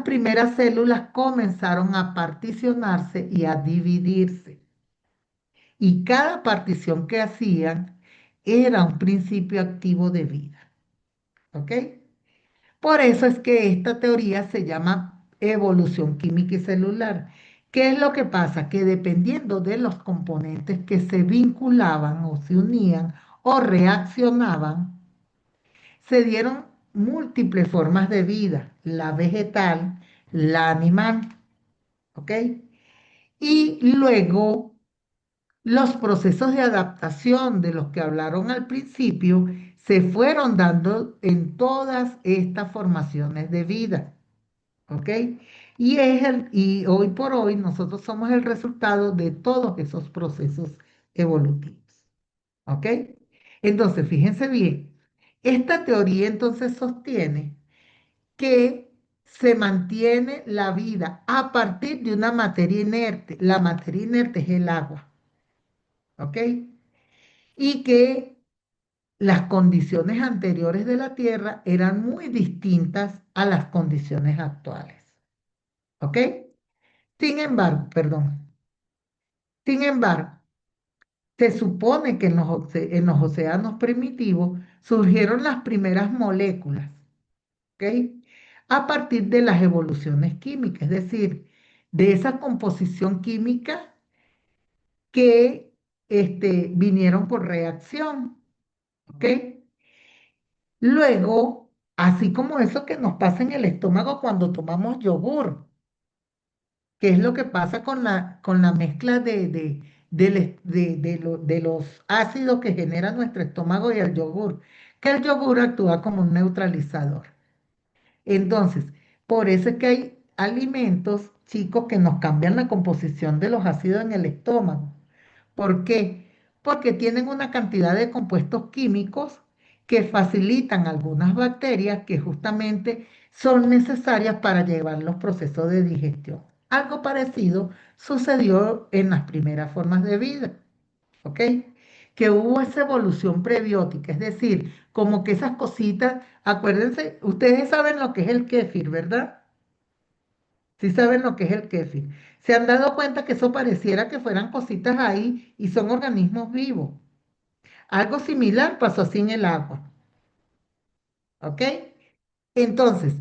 [SPEAKER 1] primeras células comenzaron a particionarse y a dividirse. Y cada partición que hacían era un principio activo de vida. ¿Ok? Por eso es que esta teoría se llama evolución química y celular. ¿Qué es lo que pasa? Que dependiendo de los componentes que se vinculaban o se unían o reaccionaban, se dieron múltiples formas de vida, la vegetal, la animal, ¿ok? Y luego los procesos de adaptación de los que hablaron al principio se fueron dando en todas estas formaciones de vida, ¿ok? Y hoy por hoy nosotros somos el resultado de todos esos procesos evolutivos, ¿ok? Entonces, fíjense bien, esta teoría entonces sostiene que se mantiene la vida a partir de una materia inerte. La materia inerte es el agua, ¿ok? Y que las condiciones anteriores de la Tierra eran muy distintas a las condiciones actuales, ¿ok? Sin embargo, se supone que en los océanos primitivos surgieron las primeras moléculas, ¿ok? A partir de las evoluciones químicas, es decir, de esa composición química que vinieron por reacción, ¿ok? Luego, así como eso que nos pasa en el estómago cuando tomamos yogur, qué es lo que pasa con la mezcla de los ácidos que genera nuestro estómago y el yogur, que el yogur actúa como un neutralizador. Entonces, por eso es que hay alimentos, chicos, que nos cambian la composición de los ácidos en el estómago. ¿Por qué? Porque tienen una cantidad de compuestos químicos que facilitan algunas bacterias que justamente son necesarias para llevar los procesos de digestión. Algo parecido sucedió en las primeras formas de vida, ¿ok? Que hubo esa evolución prebiótica, es decir, como que esas cositas, acuérdense, ustedes saben lo que es el kéfir, ¿verdad? Sí saben lo que es el kéfir. Se han dado cuenta que eso pareciera que fueran cositas ahí y son organismos vivos. Algo similar pasó así en el agua, ¿ok? Entonces,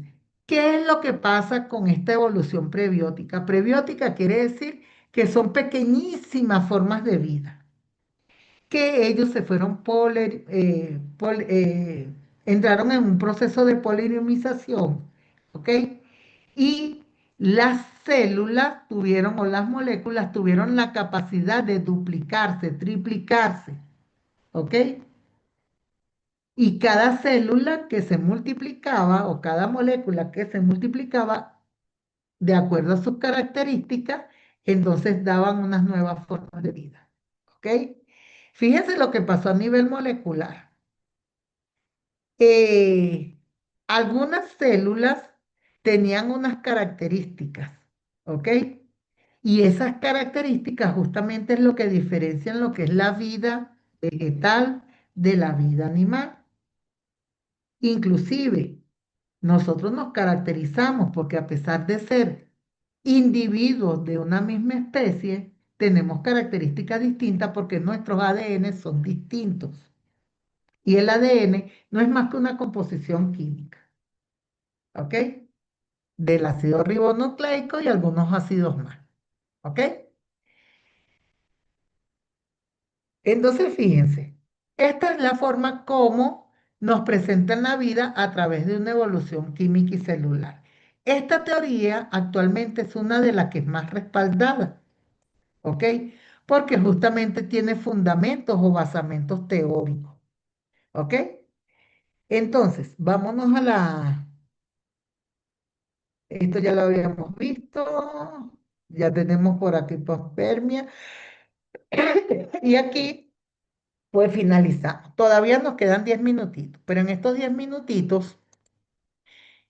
[SPEAKER 1] ¿qué es lo que pasa con esta evolución prebiótica? Prebiótica quiere decir que son pequeñísimas formas de vida, que ellos se fueron entraron en un proceso de polineumización, ¿ok? Y las células tuvieron, o las moléculas tuvieron la capacidad de duplicarse, triplicarse, ¿ok? Y cada célula que se multiplicaba, o cada molécula que se multiplicaba, de acuerdo a sus características, entonces daban unas nuevas formas de vida, ¿ok? Fíjense lo que pasó a nivel molecular. eh, Algunas células tenían unas características, ¿ok? Y esas características justamente es lo que diferencian lo que es la vida vegetal de la vida animal. Inclusive, nosotros nos caracterizamos porque a pesar de ser individuos de una misma especie, tenemos características distintas porque nuestros ADN son distintos. Y el ADN no es más que una composición química, ¿ok? Del ácido ribonucleico y algunos ácidos más, ¿ok? Entonces, fíjense, esta es la forma como nos presentan la vida a través de una evolución química y celular. Esta teoría actualmente es una de las que es más respaldada, ¿ok? Porque justamente tiene fundamentos o basamentos teóricos, ¿ok? Entonces, vámonos a esto ya lo habíamos visto, ya tenemos por aquí panspermia, y aquí pues finalizamos. Todavía nos quedan 10 minutitos, pero en estos 10 minutitos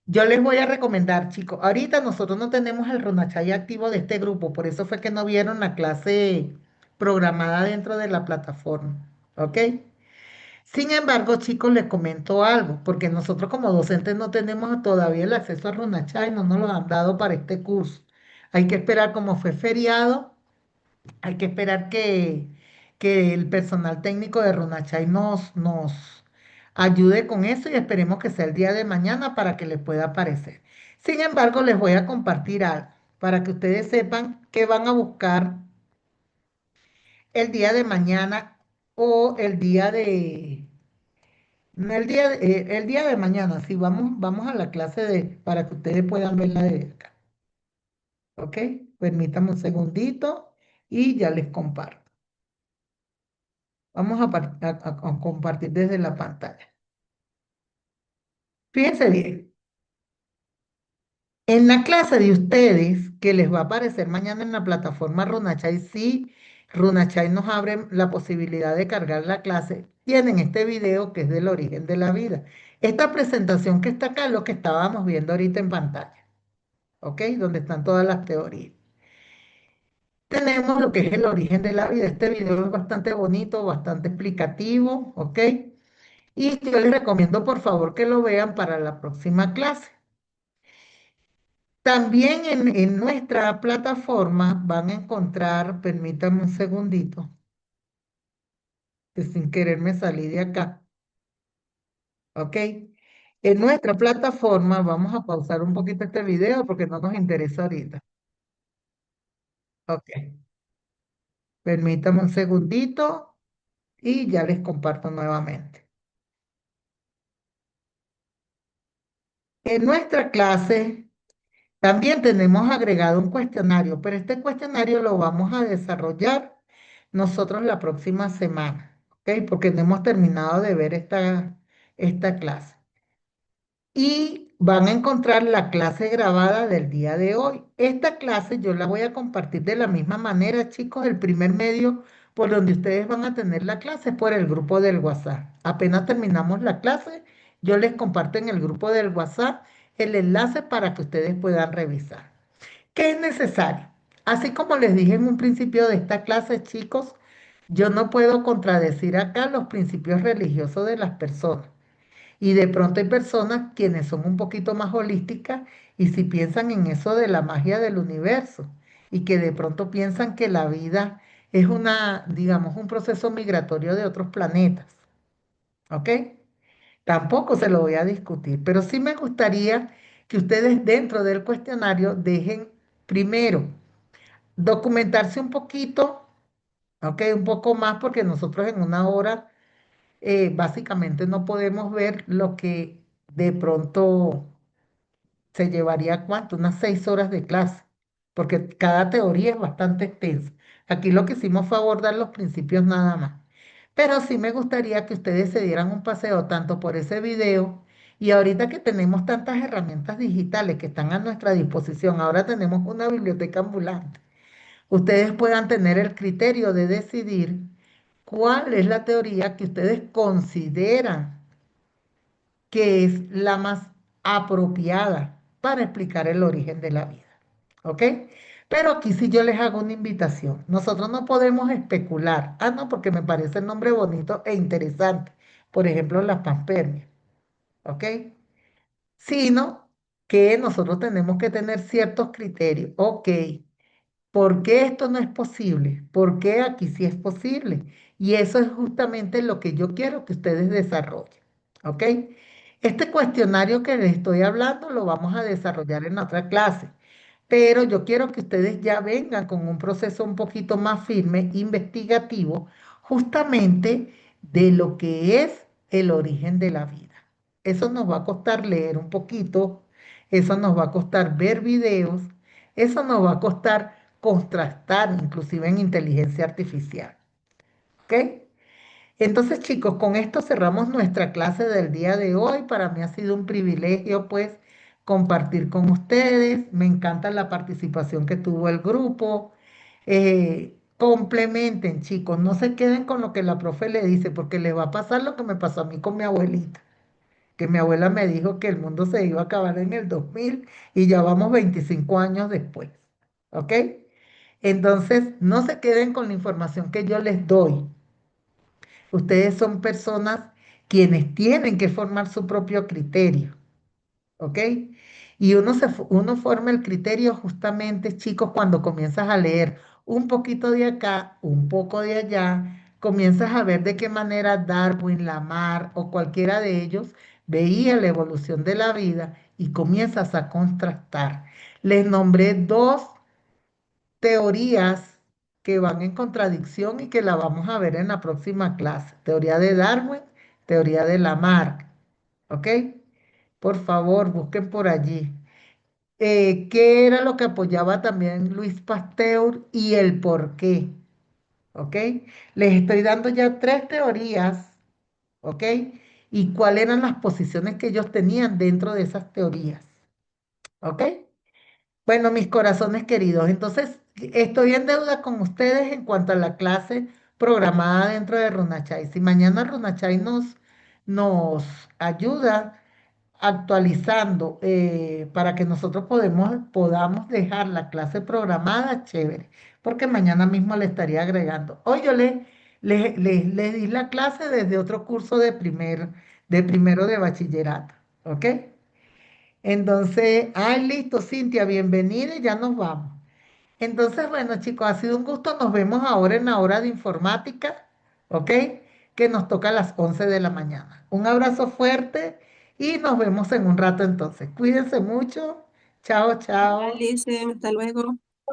[SPEAKER 1] yo les voy a recomendar, chicos, ahorita nosotros no tenemos el Runachay activo de este grupo, por eso fue que no vieron la clase programada dentro de la plataforma, ¿ok? Sin embargo, chicos, les comento algo, porque nosotros como docentes no tenemos todavía el acceso a Runachay, no nos lo han dado para este curso. Hay que esperar, como fue feriado, hay que esperar que el personal técnico de Runachay nos ayude con eso y esperemos que sea el día de mañana para que les pueda aparecer. Sin embargo, les voy a compartir algo para que ustedes sepan qué van a buscar el día de mañana o el día de mañana. Sí, vamos a la clase para que ustedes puedan verla de acá. ¿Ok? Permítame un segundito y ya les comparto. Vamos a compartir desde la pantalla. Fíjense bien, en la clase de ustedes, que les va a aparecer mañana en la plataforma Runachay, sí, Runachay nos abre la posibilidad de cargar la clase, tienen este video que es del origen de la vida. Esta presentación que está acá es lo que estábamos viendo ahorita en pantalla, ¿ok? Donde están todas las teorías. Tenemos lo que es el origen de la vida. Este video es bastante bonito, bastante explicativo, ¿ok? Y yo les recomiendo por favor que lo vean para la próxima clase. También en nuestra plataforma van a encontrar, permítanme un segundito, que sin querer me salí de acá, ¿ok? En nuestra plataforma vamos a pausar un poquito este video porque no nos interesa ahorita. Ok, permítanme un segundito y ya les comparto nuevamente. En nuestra clase También tenemos agregado un cuestionario, pero este cuestionario lo vamos a desarrollar nosotros la próxima semana, ¿ok? Porque no hemos terminado de ver esta clase. Y van a encontrar la clase grabada del día de hoy. Esta clase yo la voy a compartir de la misma manera, chicos. El primer medio por donde ustedes van a tener la clase es por el grupo del WhatsApp. Apenas terminamos la clase, yo les comparto en el grupo del WhatsApp el enlace para que ustedes puedan revisar. ¿Qué es necesario? Así como les dije en un principio de esta clase, chicos, yo no puedo contradecir acá los principios religiosos de las personas. Y de pronto hay personas quienes son un poquito más holísticas y si piensan en eso de la magia del universo y que de pronto piensan que la vida es digamos, un proceso migratorio de otros planetas, ¿ok? Tampoco se lo voy a discutir, pero sí me gustaría que ustedes dentro del cuestionario dejen primero documentarse un poquito, ¿ok? Un poco más porque nosotros en una hora básicamente no podemos ver lo que de pronto se llevaría cuánto, unas 6 horas de clase, porque cada teoría es bastante extensa. Aquí lo que hicimos fue abordar los principios nada más. Pero sí me gustaría que ustedes se dieran un paseo tanto por ese video y ahorita que tenemos tantas herramientas digitales que están a nuestra disposición, ahora tenemos una biblioteca ambulante, ustedes puedan tener el criterio de decidir cuál es la teoría que ustedes consideran que es la más apropiada para explicar el origen de la vida. ¿Ok? Pero aquí sí yo les hago una invitación. Nosotros no podemos especular. Ah, no, porque me parece el nombre bonito e interesante. Por ejemplo, las panspermias. ¿Ok? Sino que nosotros tenemos que tener ciertos criterios. Ok, ¿por qué esto no es posible? ¿Por qué aquí sí es posible? Y eso es justamente lo que yo quiero que ustedes desarrollen. ¿Ok? Este cuestionario que les estoy hablando lo vamos a desarrollar en otra clase, pero yo quiero que ustedes ya vengan con un proceso un poquito más firme, investigativo, justamente de lo que es el origen de la vida. Eso nos va a costar leer un poquito, eso nos va a costar ver videos, eso nos va a costar contrastar inclusive en inteligencia artificial. ¿Ok? Entonces, chicos, con esto cerramos nuestra clase del día de hoy. Para mí ha sido un privilegio, pues, compartir con ustedes. Me encanta la participación que tuvo el grupo. Complementen, chicos, no se queden con lo que la profe le dice, porque les va a pasar lo que me pasó a mí con mi abuelita, que mi abuela me dijo que el mundo se iba a acabar en el 2000 y ya vamos 25 años después. ¿Ok? Entonces, no se queden con la información que yo les doy. Ustedes son personas quienes tienen que formar su propio criterio, ¿ok? Y uno forma el criterio justamente, chicos, cuando comienzas a leer un poquito de acá, un poco de allá, comienzas a ver de qué manera Darwin, Lamarck o cualquiera de ellos veía la evolución de la vida y comienzas a contrastar. Les nombré dos teorías que van en contradicción y que la vamos a ver en la próxima clase. Teoría de Darwin, teoría de Lamarck. ¿Ok? Por favor, busquen por allí. ¿Qué era lo que apoyaba también Luis Pasteur y el por qué? ¿Ok? Les estoy dando ya 3 teorías. ¿Ok? Y cuáles eran las posiciones que ellos tenían dentro de esas teorías. ¿Ok? Bueno, mis corazones queridos, entonces estoy en deuda con ustedes en cuanto a la clase programada dentro de Runachai. Si mañana Runachai nos ayuda actualizando para que nosotros podamos dejar la clase programada, chévere, porque mañana mismo le estaría agregando. Hoy yo le di la clase desde otro curso de primero de bachillerato, ¿ok? Entonces, listo, Cintia, bienvenida y ya nos vamos. Entonces, bueno, chicos, ha sido un gusto. Nos vemos ahora en la hora de informática, ¿ok? Que nos toca a las 11 de la mañana. Un abrazo fuerte y nos vemos en un rato entonces. Cuídense mucho. Chao,
[SPEAKER 2] Igual,
[SPEAKER 1] chao.
[SPEAKER 2] Lice, hasta luego.